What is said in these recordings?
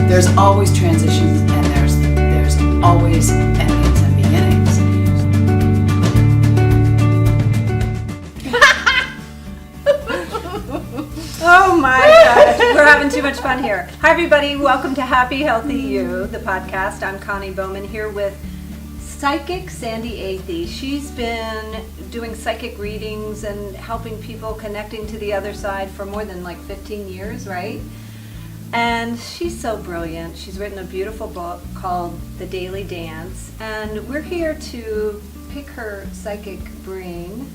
There's always transitions, and there's always endings and beginnings. Oh my gosh, we're having too much fun here. Hi everybody, welcome to Happy Healthy You, the podcast. I'm Connie Bowman here with psychic Sandi Athey. She's been doing psychic readings and helping people connecting to the other side for more than like 15 years, right? And she's so brilliant. She's written a beautiful book called The Daily Dance, and we're here to pick her psychic brain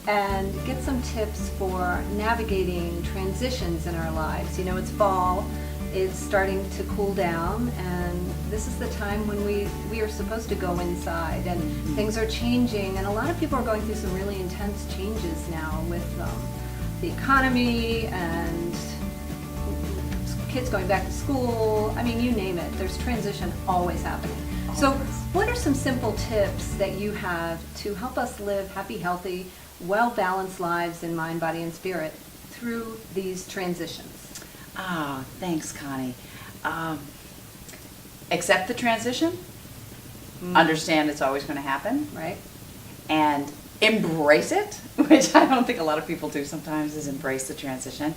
and get some tips for navigating transitions in our lives. You know, it's fall, it's starting to cool down, and this is the time when we are supposed to go inside, and things are changing, and a lot of people are going through some really intense changes now with the economy and kids going back to school. I mean, you name it, there's transition always happening. So what are some simple tips that you have to help us live happy, healthy, well-balanced lives in mind, body, and spirit through these transitions? Ah, thanks, Connie. Accept the transition. Understand it's always going to happen. Right. And embrace it, which I don't think a lot of people do sometimes, is embrace the transition.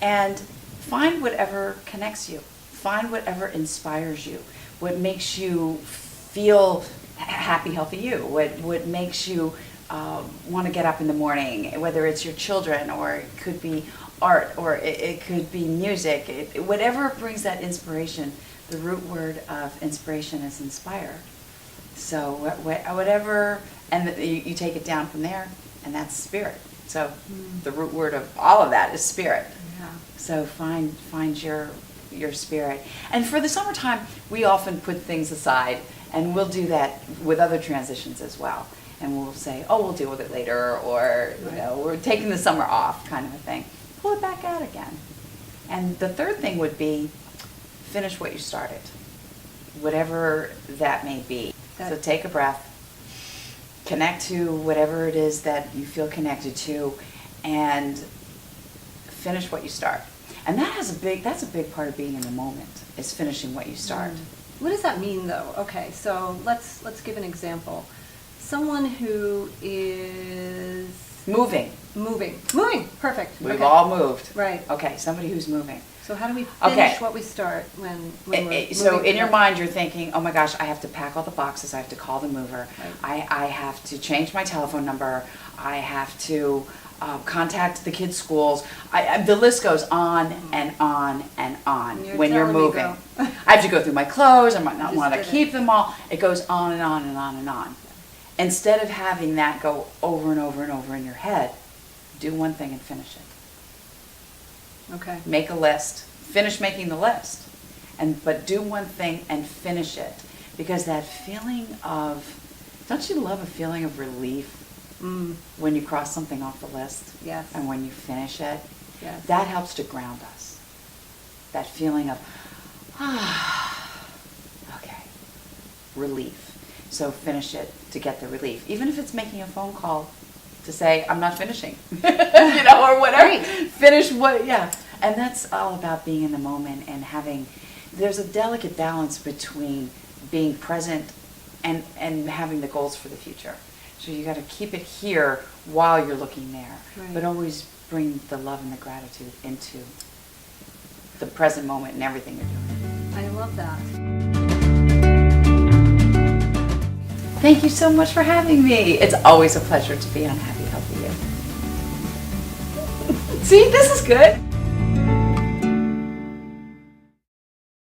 And find whatever connects you. Find whatever inspires you. What makes you feel happy, healthy you. What makes you want to get up in the morning, whether it's your children, or it could be art, or it could be music. Whatever brings that inspiration. The root word of inspiration is inspire. So whatever, and you take it down from there, and that's spirit. So the root word of all of that is spirit. Yeah. So find your spirit. And for the summertime, we often put things aside, and we'll do that with other transitions as well. And we'll say, oh, we'll deal with it later, or you know, we're taking the summer off, kind of a thing. Pull it back out again. And the third thing would be finish what you started, whatever that may be. So take a breath, connect to whatever it is that you feel connected to, and finish what you start. And that's a big part of being in the moment, is finishing what you start. What does that mean, though? Okay, so let's give an example. Someone who is Moving. Perfect. We've Okay. all moved. Right. Okay, somebody who's moving. So how do we finish what we start when we're So moving in your forward? mind, you're thinking, oh my gosh, I have to pack all the boxes, I have to call the mover, Right. I have to change my telephone number, I have to contact the kids' schools. The list goes on and on and on when you're telling me, moving. girl. I have to go through my clothes, I might not Just want to did it. keep them all. It goes on and on and on and on. Instead of having that go over and over and over in your head, do one thing and finish it. Okay. Make a list. Finish making the list. But do one thing and finish it. Because that feeling of, don't you love a feeling of relief when you cross something off the list? Yes. And when you finish it? Yes. That helps to ground us. That feeling of, okay, relief. So finish it to get the relief. Even if it's making a phone call to say, I'm not finishing, or whatever. Right. Finish what, yeah. And that's all about being in the moment and there's a delicate balance between being present and having the goals for the future. So you got to keep it here while you're looking there, Right. but always bring the love and the gratitude into the present moment and everything you're doing. I love that. Thank you so much for having me. It's always a pleasure to be on Happy Healthy You. See, this is good.